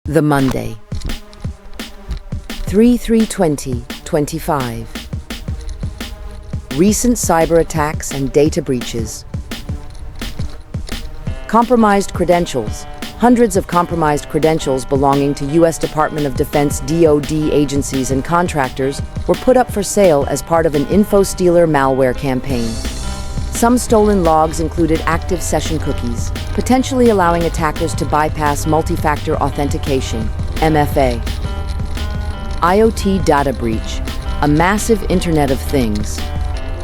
The Monday, 3/3/2025. Recent cyber attacks and data breaches. Compromised credentials. Hundreds of compromised credentials belonging to U.S. Department of Defense (DoD) agencies and contractors were put up for sale as part of an info-stealer malware campaign. Some stolen logs included active session cookies, potentially allowing attackers to bypass multi-factor authentication, MFA. IoT data breach, a massive Internet of Things.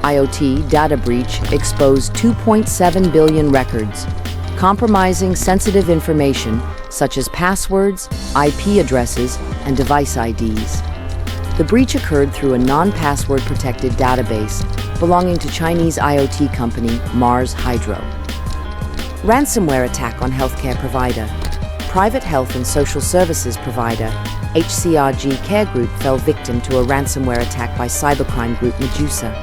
IoT data breach exposed 2.7 billion records, compromising sensitive information such as passwords, IP addresses, and device IDs. The breach occurred through a non-password protected database belonging to Chinese IoT company Mars Hydro. Ransomware attack on healthcare provider. Private health and social services provider HCRG Care Group fell victim to a ransomware attack by cybercrime group Medusa.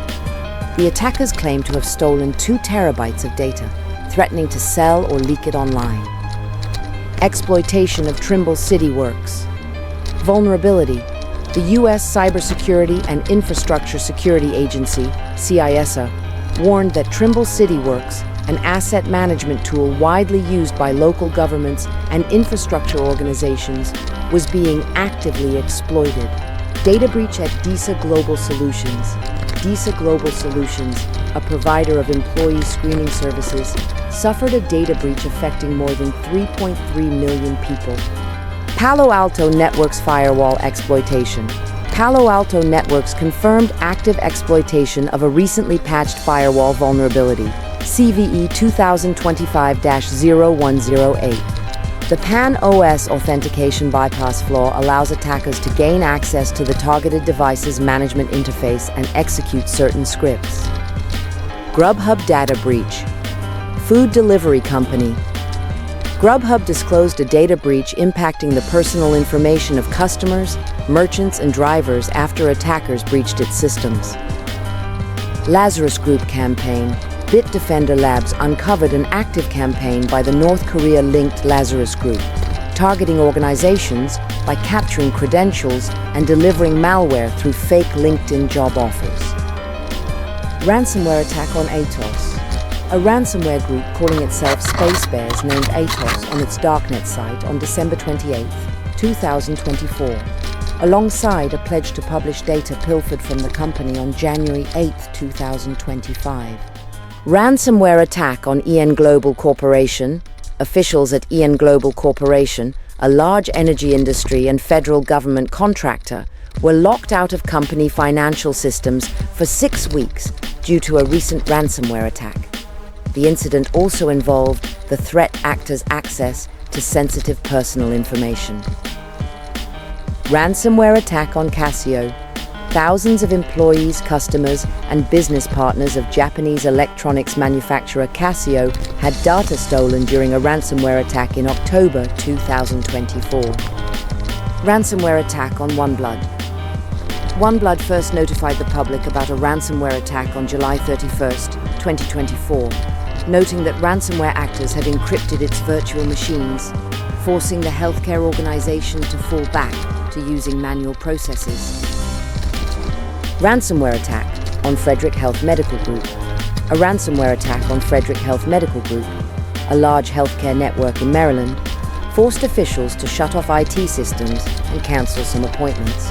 The attackers claim to have stolen 2 terabytes of data, threatening to sell or leak it online. Exploitation of Trimble City Works. Vulnerability. The U.S. Cybersecurity and Infrastructure Security Agency, CISA, warned that Trimble City Works, an asset management tool widely used by local governments and infrastructure organizations, was being actively exploited. Data breach at DISA Global Solutions. DISA Global Solutions, a provider of employee screening services, suffered a data breach affecting more than 3.3 million people. Palo Alto Networks firewall exploitation. Palo Alto Networks confirmed active exploitation of a recently patched firewall vulnerability, CVE 2025-0108. The Pan-OS authentication bypass flaw allows attackers to gain access to the targeted device's management interface and execute certain scripts. Grubhub data breach. Food delivery company. Grubhub disclosed a data breach impacting the personal information of customers, merchants, and drivers after attackers breached its systems. Lazarus Group campaign. Bitdefender Labs uncovered an active campaign by the North Korea-linked Lazarus Group, targeting organizations by capturing credentials and delivering malware through fake LinkedIn job offers. Ransomware attack on Atos. A ransomware group calling itself Space Bears named Atos on its darknet site on December 28, 2024, alongside a pledge to publish data pilfered from the company on January 8, 2025. Ransomware attack on EN Global Corporation. Officials at EN Global Corporation, a large energy industry and federal government contractor, were locked out of company financial systems for 6 weeks due to a recent ransomware attack. The incident also involved the threat actor's access to sensitive personal information. Ransomware attack on Casio. Thousands of employees, customers, and business partners of Japanese electronics manufacturer Casio had data stolen during a ransomware attack in October 2024. Ransomware attack on OneBlood. OneBlood first notified the public about a ransomware attack on July 31, 2024, noting that ransomware actors had encrypted its virtual machines, forcing the healthcare organization to fall back to using manual processes. Ransomware attack on Frederick Health Medical Group. A ransomware attack on Frederick Health Medical Group, a large healthcare network in Maryland, forced officials to shut off IT systems and cancel some appointments.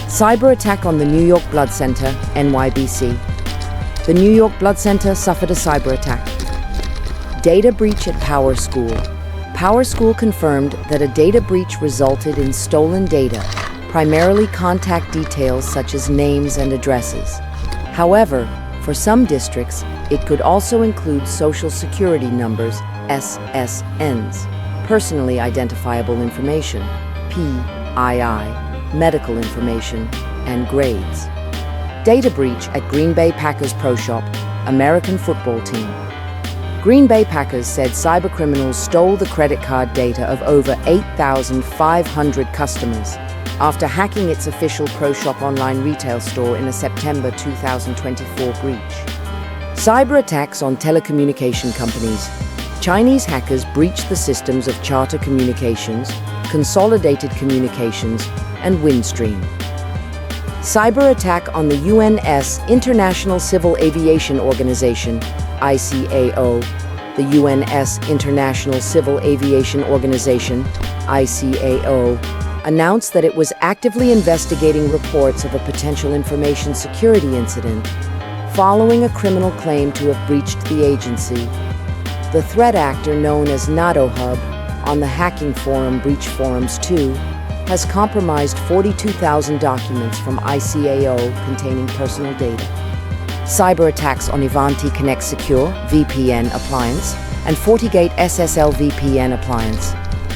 Cyber attack on the New York Blood Center, NYBC. The New York Blood Center suffered a cyber attack. Data breach at Power School. Power School confirmed that a data breach resulted in stolen data, primarily contact details such as names and addresses. However, for some districts, it could also include social security numbers, SSNs, personally identifiable information, PII, medical information, and grades. Data breach at Green Bay Packers Pro Shop, American football team. Green Bay Packers said cybercriminals stole the credit card data of over 8,500 customers after hacking its official Pro Shop online retail store in a September 2024 breach. Cyber attacks on telecommunication companies. Chinese hackers breached the systems of Charter Communications, Consolidated Communications, and Windstream. Cyber attack on the UN's International Civil Aviation Organization, ICAO. The UN's International Civil Aviation Organization, ICAO, announced that it was actively investigating reports of a potential information security incident following a criminal claim to have breached the agency. The threat actor known as NatoHub on the hacking forum Breach Forums 2 has compromised 42,000 documents from ICAO containing personal data. Cyber attacks on Ivanti Connect Secure VPN appliance and FortiGate SSL VPN appliance.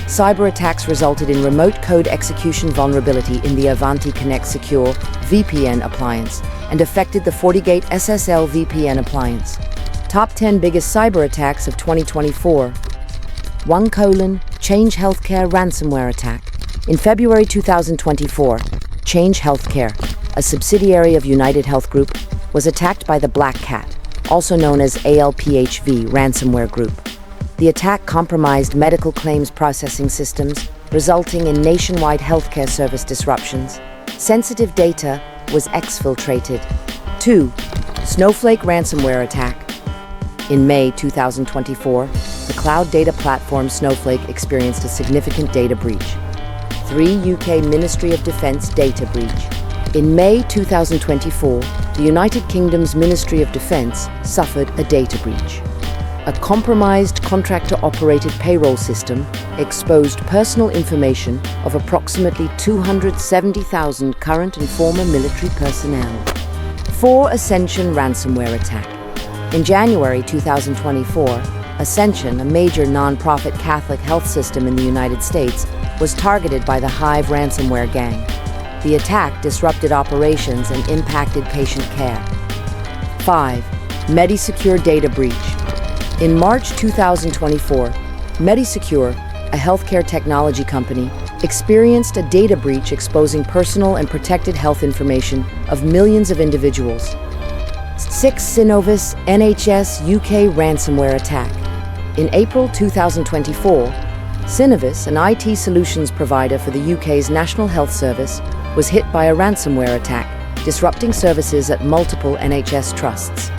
Cyber attacks resulted in remote code execution vulnerability in the Ivanti Connect Secure VPN appliance and affected the FortiGate SSL VPN appliance. Top 10 biggest cyber attacks of 2024. Change Healthcare ransomware attack. In February 2024, Change Healthcare, a subsidiary of United Health Group, was attacked by the Black Cat, also known as ALPHV ransomware group. The attack compromised medical claims processing systems, resulting in nationwide healthcare service disruptions. Sensitive data was exfiltrated. 2. Snowflake ransomware attack. In May 2024, the cloud data platform Snowflake experienced a significant data breach. 3. UK Ministry of Defence data breach. In May 2024, the United Kingdom's Ministry of Defence suffered a data breach. A compromised contractor-operated payroll system exposed personal information of approximately 270,000 current and former military personnel. 4. Ascension ransomware attack. In January 2024, Ascension, a major non-profit Catholic health system in the United States, was targeted by the Hive ransomware gang. The attack disrupted operations and impacted patient care. 5. MediSecure data breach. In March 2024, MediSecure, a healthcare technology company, experienced a data breach exposing personal and protected health information of millions of individuals. 6. Synovis NHS UK ransomware attack. In April 2024, Synovis, an IT solutions provider for the UK's National Health Service, was hit by a ransomware attack, disrupting services at multiple NHS trusts.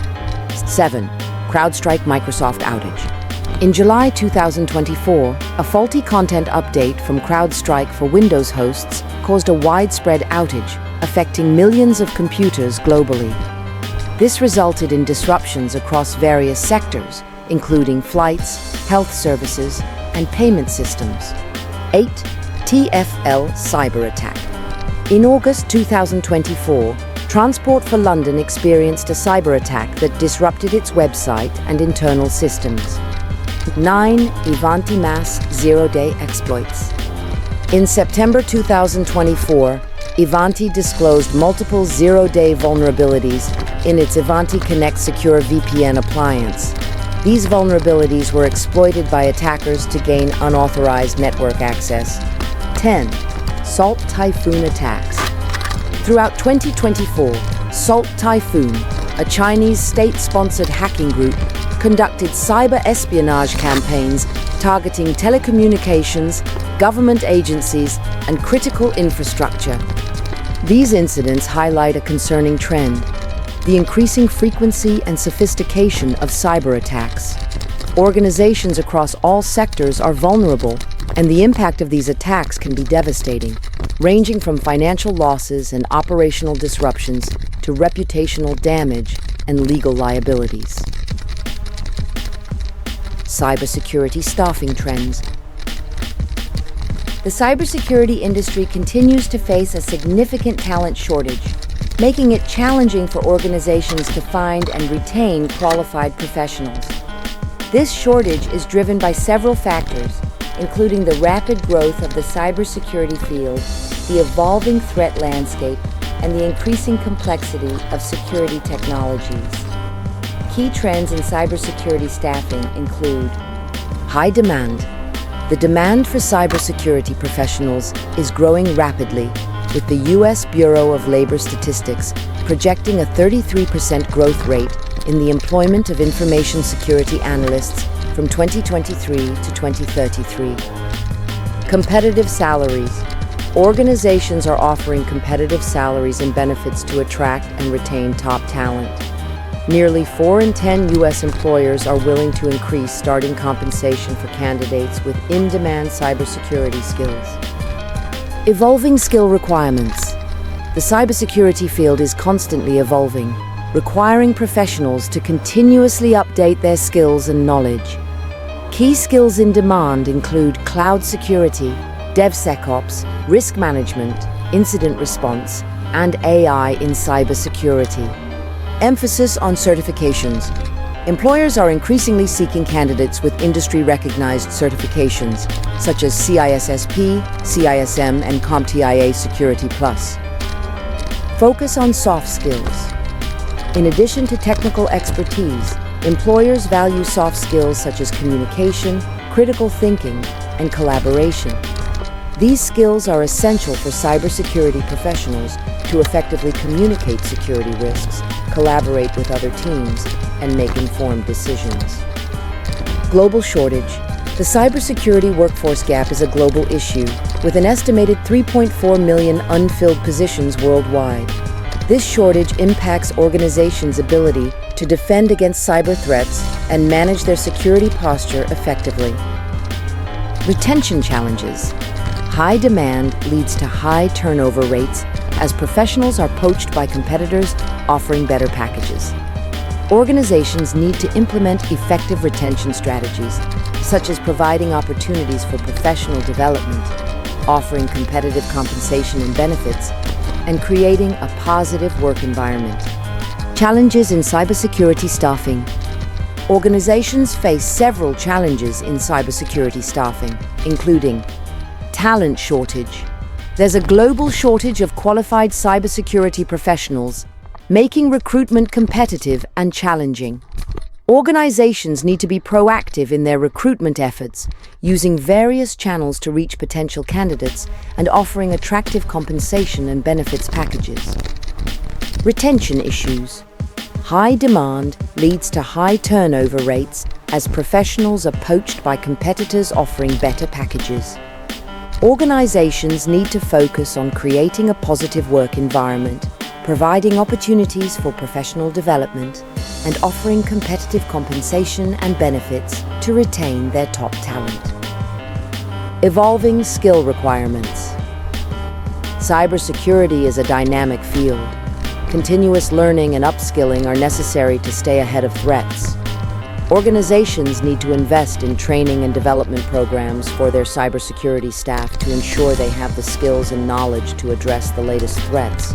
7. CrowdStrike Microsoft outage. In July 2024, a faulty content update from CrowdStrike for Windows hosts caused a widespread outage, affecting millions of computers globally. This resulted in disruptions across various sectors, including flights, health services, and payment systems. 8. TfL cyber attack. In August 2024, Transport for London experienced a cyber attack that disrupted its website and internal systems. 9. Ivanti mass zero-day exploits. In September 2024, Ivanti disclosed multiple zero-day vulnerabilities in its Ivanti Connect Secure VPN appliance. These vulnerabilities were exploited by attackers to gain unauthorized network access. 10. Salt Typhoon attacks. Throughout 2024, Salt Typhoon, a Chinese state-sponsored hacking group, conducted cyber espionage campaigns targeting telecommunications, government agencies, and critical infrastructure. These incidents highlight a concerning trend: the increasing frequency and sophistication of cyber attacks. Organizations across all sectors are vulnerable, and the impact of these attacks can be devastating, ranging from financial losses and operational disruptions to reputational damage and legal liabilities. Cybersecurity staffing trends. The cybersecurity industry continues to face a significant talent shortage, making it challenging for organizations to find and retain qualified professionals. This shortage is driven by several factors, including the rapid growth of the cybersecurity field, the evolving threat landscape, and the increasing complexity of security technologies. Key trends in cybersecurity staffing include high demand. The demand for cybersecurity professionals is growing rapidly, with the U.S. Bureau of Labor Statistics projecting a 33% growth rate in the employment of information security analysts from 2023 to 2033. Competitive salaries. Organizations are offering competitive salaries and benefits to attract and retain top talent. Nearly 4 in 10 U.S. employers are willing to increase starting compensation for candidates with in-demand cybersecurity skills. Evolving skill requirements. The cybersecurity field is constantly evolving, requiring professionals to continuously update their skills and knowledge. Key skills in demand include cloud security, DevSecOps, risk management, incident response, and AI in cybersecurity. Emphasis on certifications. Employers are increasingly seeking candidates with industry-recognized certifications, such as CISSP, CISM, and CompTIA Security Plus. Focus on soft skills. In addition to technical expertise, employers value soft skills such as communication, critical thinking, and collaboration. These skills are essential for cybersecurity professionals to effectively communicate security risks, collaborate with other teams, and make informed decisions. Global shortage. The cybersecurity workforce gap is a global issue, with an estimated 3.4 million unfilled positions worldwide. This shortage impacts organizations' ability to defend against cyber threats and manage their security posture effectively. Retention challenges. High demand leads to high turnover rates as professionals are poached by competitors offering better packages. Organizations need to implement effective retention strategies, such as providing opportunities for professional development, offering competitive compensation and benefits, and creating a positive work environment. Challenges in cybersecurity staffing. Organizations face several challenges in cybersecurity staffing, including talent shortage. There's a global shortage of qualified cybersecurity professionals, making recruitment competitive and challenging. Organizations need to be proactive in their recruitment efforts, using various channels to reach potential candidates and offering attractive compensation and benefits packages. Retention issues. High demand leads to high turnover rates as professionals are poached by competitors offering better packages. Organizations need to focus on creating a positive work environment, providing opportunities for professional development, and offering competitive compensation and benefits to retain their top talent. Evolving skill requirements. Cybersecurity is a dynamic field. Continuous learning and upskilling are necessary to stay ahead of threats. Organizations need to invest in training and development programs for their cybersecurity staff to ensure they have the skills and knowledge to address the latest threats.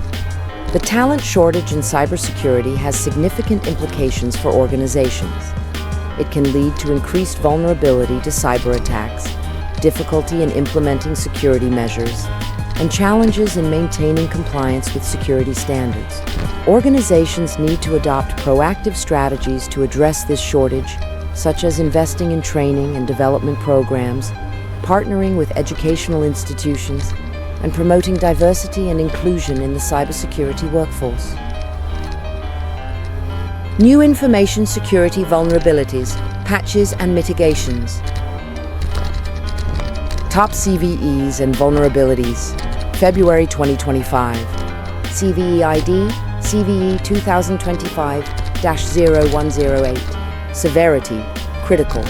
The talent shortage in cybersecurity has significant implications for organizations. It can lead to increased vulnerability to cyber attacks, difficulty in implementing security measures, and challenges in maintaining compliance with security standards. Organizations need to adopt proactive strategies to address this shortage, such as investing in training and development programs, partnering with educational institutions, and promoting diversity and inclusion in the cybersecurity workforce. New information security vulnerabilities, patches and mitigations. Top CVEs and vulnerabilities, February 2025. CVE ID, CVE 2025-0108. Severity, critical.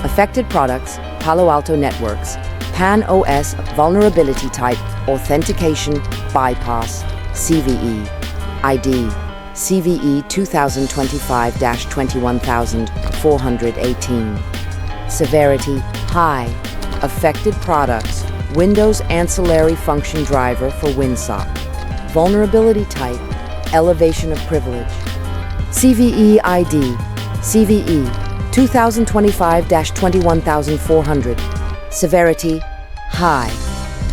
Affected products, Palo Alto Networks. Pan-OS vulnerability type, authentication, bypass, CVE. ID, CVE 2025-21418. Severity, high. Affected products, Windows Ancillary Function Driver for WinSock. Vulnerability type, elevation of privilege. CVE ID, CVE 2025-21400. Severity, high.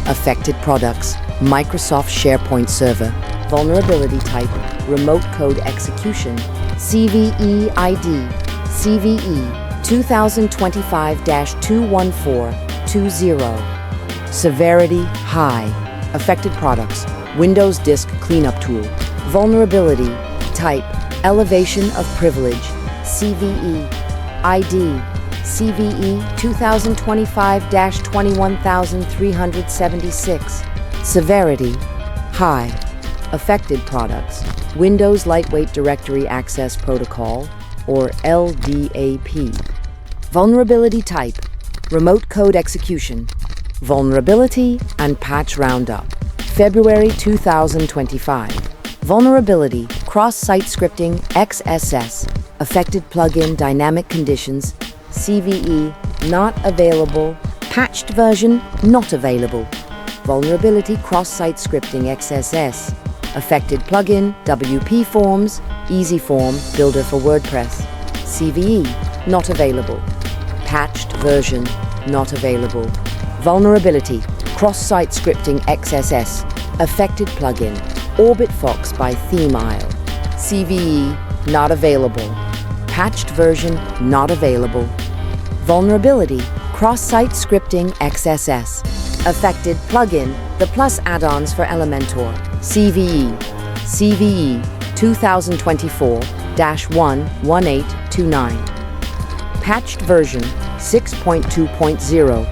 Affected products, Microsoft SharePoint Server. Vulnerability type, remote code execution. CVE ID, CVE 2025-21420. Severity, high. Affected products, Windows Disk Cleanup Tool. Vulnerability type, elevation of privilege. CVE ID CVE 2025-21376. Severity: high. Affected products: Windows Lightweight Directory Access Protocol, or LDAP. Vulnerability type: remote code execution. Vulnerability and patch roundup. February 2025. Vulnerability: cross-site scripting XSS. Affected plugin dynamic conditions. CVE not available. Patched version not available. Vulnerability: cross-site scripting XSS. Affected plugin WP Forms, Easy Form Builder for WordPress. CVE not available. Patched version not available. Vulnerability: cross-site scripting XSS. Affected plugin OrbitFox by ThemeIsle. CVE not available. Patched version not available. Vulnerability: cross-site scripting XSS. Affected plugin the Plus add-ons for Elementor. CVE 2024-11829. Patched version 6.2.0.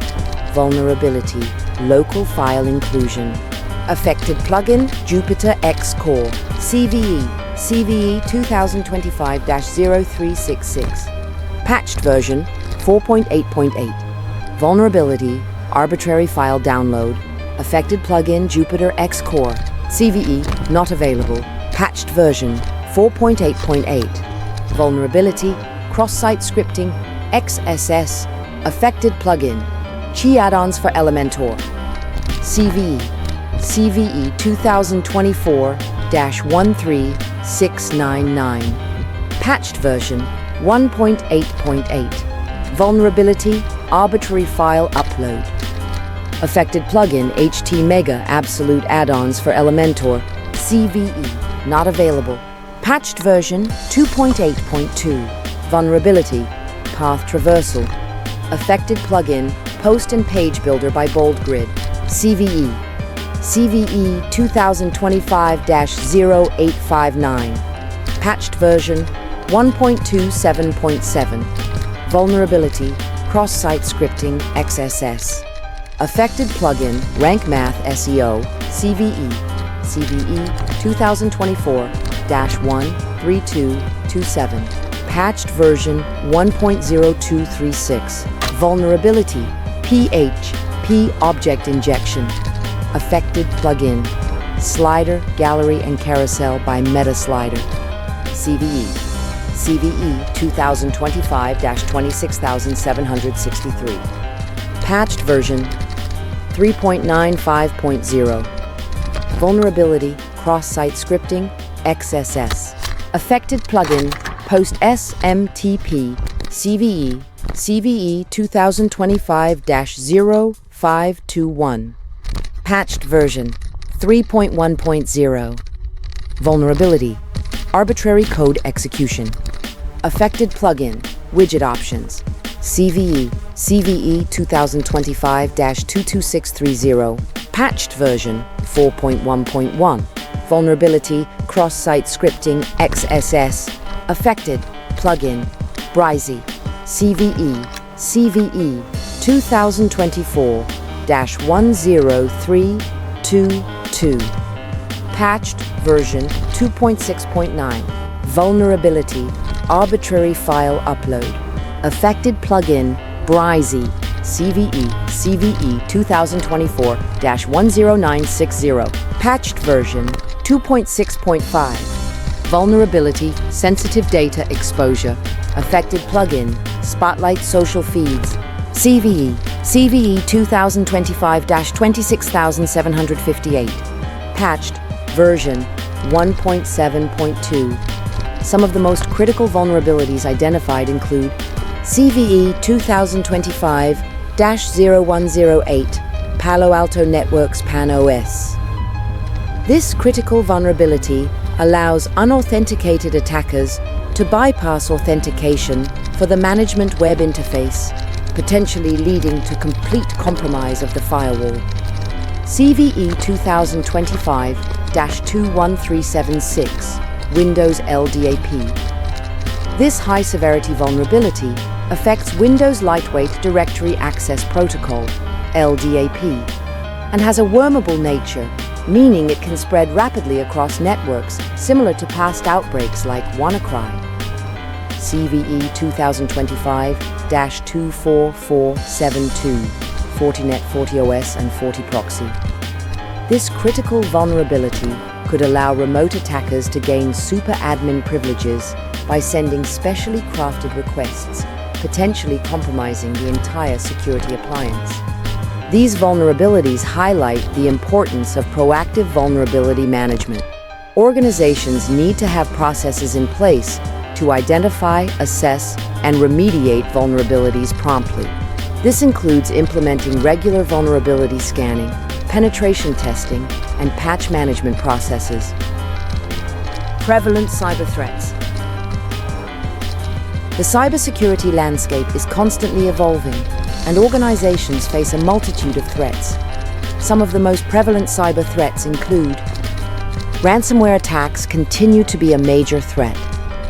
Vulnerability: local file inclusion. Affected plugin Jupyter X Core. CVE 2025-0366. Patched version 4.8.8. Vulnerability: arbitrary file download. Affected plugin Jupyter X Core. CVE not available. Patched version 4.8.8. Vulnerability: cross-site scripting XSS. Affected plugin Qi add-ons for Elementor. CVE 2024-13699. Patched version 1.8.8. Vulnerability: arbitrary file upload. Affected plugin HTMega Absolute add-ons for Elementor. CVE not available. Patched version 2.8.2. Vulnerability: path traversal. Affected plugin Post and Page Builder by BoldGrid. CVE 2025-0859. Patched version 1.27.7. Vulnerability: cross-site scripting XSS. Affected plugin Rank Math SEO. CVE 2024-13227. Patched version 1.0236. Vulnerability: PHP object injection. Affected plugin Slider, Gallery, and Carousel by MetaSlider. CVE 2025-26763. Patched version 3.95.0. Vulnerability: cross-site scripting XSS. Affected plugin Post SMTP. CVE 2025-0521. Patched version 3.1.0. Vulnerability: arbitrary code execution. Affected plugin widget options. CVE 2025-22630. Patched version 4.1.1. Vulnerability: cross-site scripting XSS. Affected plugin Brizy. CVE 2024-10322. Patched version 2.6.9. Vulnerability: arbitrary file upload. Affected plugin Brizy. CVE 2024-10960. Patched version 2.6.5. Vulnerability: sensitive data exposure. Affected plugin Spotlight Social Feeds. CVE 2025-26758. Patched version 1.7.2. Some of the most critical vulnerabilities identified include CVE 2025-0108 Palo Alto Networks PAN-OS. This critical vulnerability allows unauthenticated attackers to bypass authentication for the management web interface, potentially leading to complete compromise of the firewall. CVE 2025-21376 Windows LDAP. This high-severity vulnerability affects Windows Lightweight Directory Access Protocol, LDAP, and has a wormable nature, meaning it can spread rapidly across networks, similar to past outbreaks like WannaCry. CVE 2025-24472, Fortinet 40OS and FortiProxy. This critical vulnerability could allow remote attackers to gain super admin privileges by sending specially crafted requests, potentially compromising the entire security appliance. These vulnerabilities highlight the importance of proactive vulnerability management. Organizations need to have processes in place to identify, assess, and remediate vulnerabilities promptly. This includes implementing regular vulnerability scanning, penetration testing, and patch management processes. Prevalent cyber threats. The cybersecurity landscape is constantly evolving, and organizations face a multitude of threats. Some of the most prevalent cyber threats include: ransomware attacks continue to be a major threat,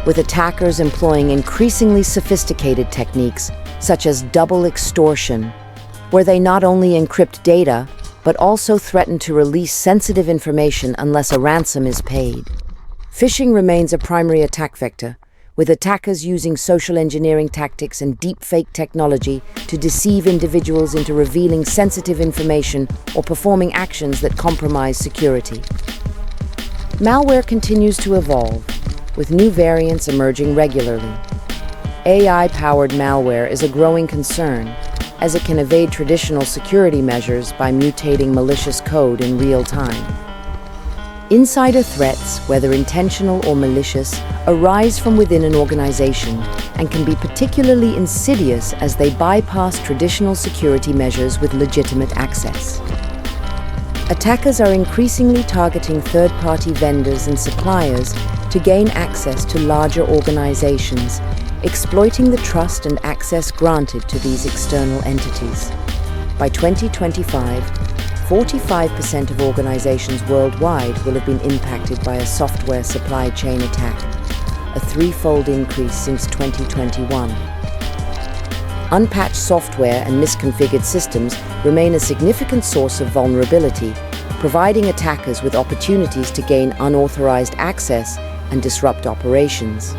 with attackers employing increasingly sophisticated techniques such as double extortion, where they not only encrypt data, but also threaten to release sensitive information unless a ransom is paid. Phishing remains a primary attack vector, with attackers using social engineering tactics and deepfake technology to deceive individuals into revealing sensitive information or performing actions that compromise security. Malware continues to evolve, with new variants emerging regularly. AI-powered malware is a growing concern, as it can evade traditional security measures by mutating malicious code in real time. Insider threats, whether intentional or malicious, arise from within an organization and can be particularly insidious as they bypass traditional security measures with legitimate access. Attackers are increasingly targeting third-party vendors and suppliers to gain access to larger organizations, exploiting the trust and access granted to these external entities. By 2025, 45% of organizations worldwide will have been impacted by a software supply chain attack, a threefold increase since 2021. Unpatched software and misconfigured systems remain a significant source of vulnerability, providing attackers with opportunities to gain unauthorized access and disrupt operations.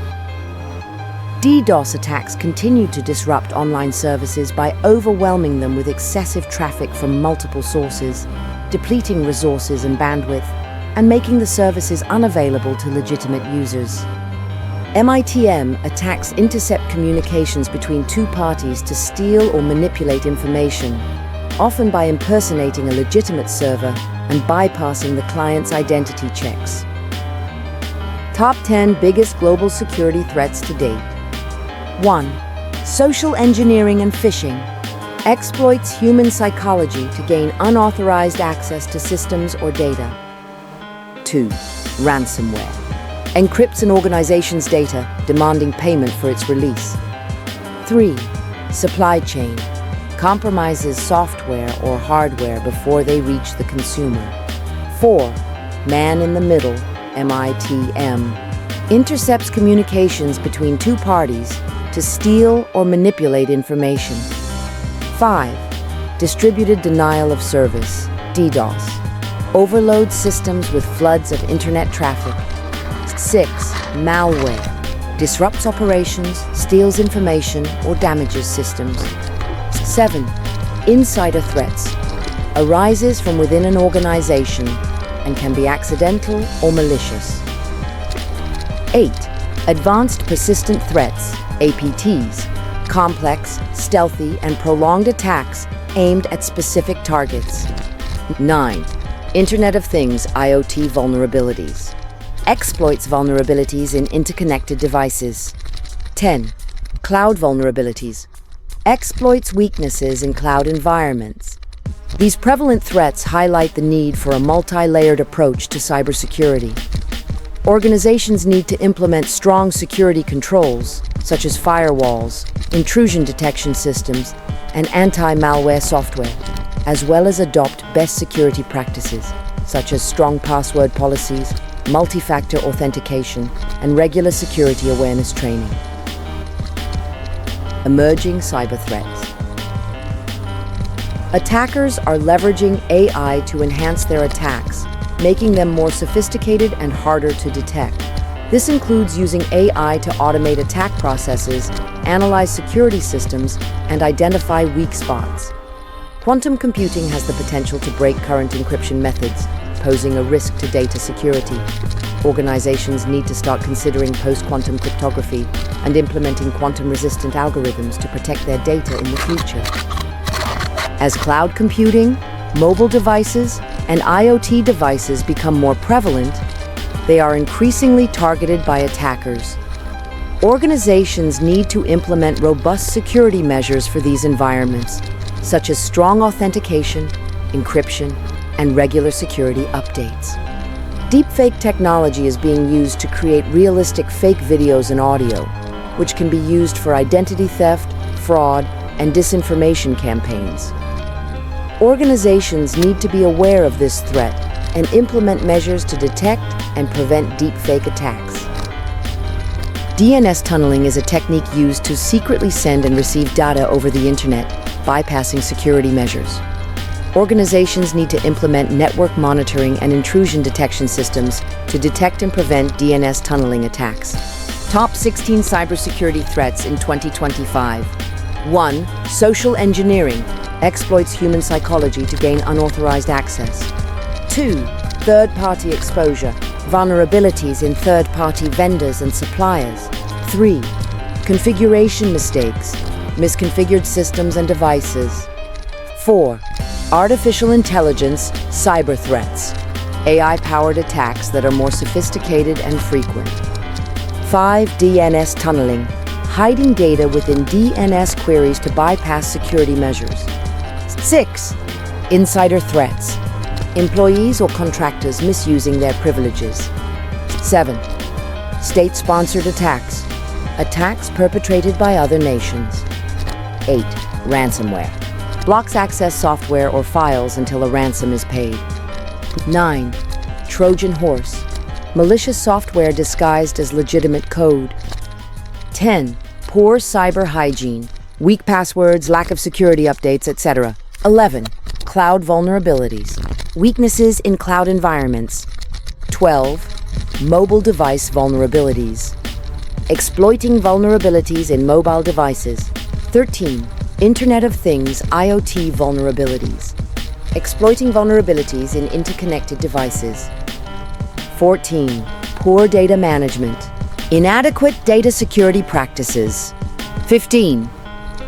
DDoS attacks continue to disrupt online services by overwhelming them with excessive traffic from multiple sources, depleting resources and bandwidth, and making the services unavailable to legitimate users. MITM attacks intercept communications between two parties to steal or manipulate information, often by impersonating a legitimate server and bypassing the client's identity checks. Top 10 biggest global security threats to date. 1. Social engineering and phishing. Exploits human psychology to gain unauthorized access to systems or data. 2. Ransomware. Encrypts an organization's data, demanding payment for its release. 3. Supply chain. Compromises software or hardware before they reach the consumer. 4. Man in the middle, MITM. Intercepts communications between two parties to steal or manipulate information. 5. Distributed denial of service, DDoS. Overloads systems with floods of internet traffic. 6. Malware. Disrupts operations, steals information, or damages systems. 7. Insider threats. Arises from within an organization and can be accidental or malicious. 8. Advanced persistent threats, APTs. Complex, stealthy, and prolonged attacks aimed at specific targets. 9. Internet of Things, IoT vulnerabilities. Exploits vulnerabilities in interconnected devices. 10. Cloud vulnerabilities. Exploits weaknesses in cloud environments. These prevalent threats highlight the need for a multi-layered approach to cybersecurity. Organizations need to implement strong security controls, such as firewalls, intrusion detection systems, and anti-malware software, as well as adopt best security practices, such as strong password policies, multi-factor authentication, and regular security awareness training. Emerging cyber threats. Attackers are leveraging AI to enhance their attacks, making them more sophisticated and harder to detect. This includes using AI to automate attack processes, analyze security systems, and identify weak spots. Quantum computing has the potential to break current encryption methods, posing a risk to data security. Organizations need to start considering post-quantum cryptography and implementing quantum-resistant algorithms to protect their data in the future. As cloud computing, mobile devices, and IoT devices become more prevalent, they are increasingly targeted by attackers. Organizations need to implement robust security measures for these environments, such as strong authentication, encryption, and regular security updates. Deepfake technology is being used to create realistic fake videos and audio, which can be used for identity theft, fraud, and disinformation campaigns. Organizations need to be aware of this threat and implement measures to detect and prevent deepfake attacks. DNS tunneling is a technique used to secretly send and receive data over the internet, bypassing security measures. Organizations need to implement network monitoring and intrusion detection systems to detect and prevent DNS tunneling attacks. Top 16 cybersecurity threats in 2025. 1. Social engineering exploits human psychology to gain unauthorized access. 2. Third-party exposure, vulnerabilities in third-party vendors and suppliers. 3. Configuration mistakes, misconfigured systems and devices. 4. Artificial intelligence, cyber threats, AI-powered attacks that are more sophisticated and frequent. 5. DNS tunneling, hiding data within DNS queries to bypass security measures. 6. Insider threats, employees or contractors misusing their privileges. 7. State-sponsored attacks, attacks perpetrated by other nations. 8. Ransomware, blocks access software or files until a ransom is paid. 9. Trojan horse, malicious software disguised as legitimate code. 10. Poor cyber hygiene, weak passwords, lack of security updates, etc. 11. Cloud vulnerabilities, weaknesses in cloud environments. 12. Mobile device vulnerabilities, exploiting vulnerabilities in mobile devices. 13. Internet of Things IoT vulnerabilities, exploiting vulnerabilities in interconnected devices. 14. Poor data management, inadequate data security practices. 15.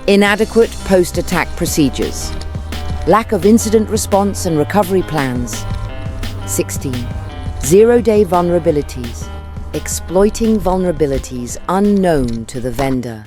Inadequate post-attack procedures, lack of incident response and recovery plans. 16. Zero-day vulnerabilities, exploiting vulnerabilities unknown to the vendor.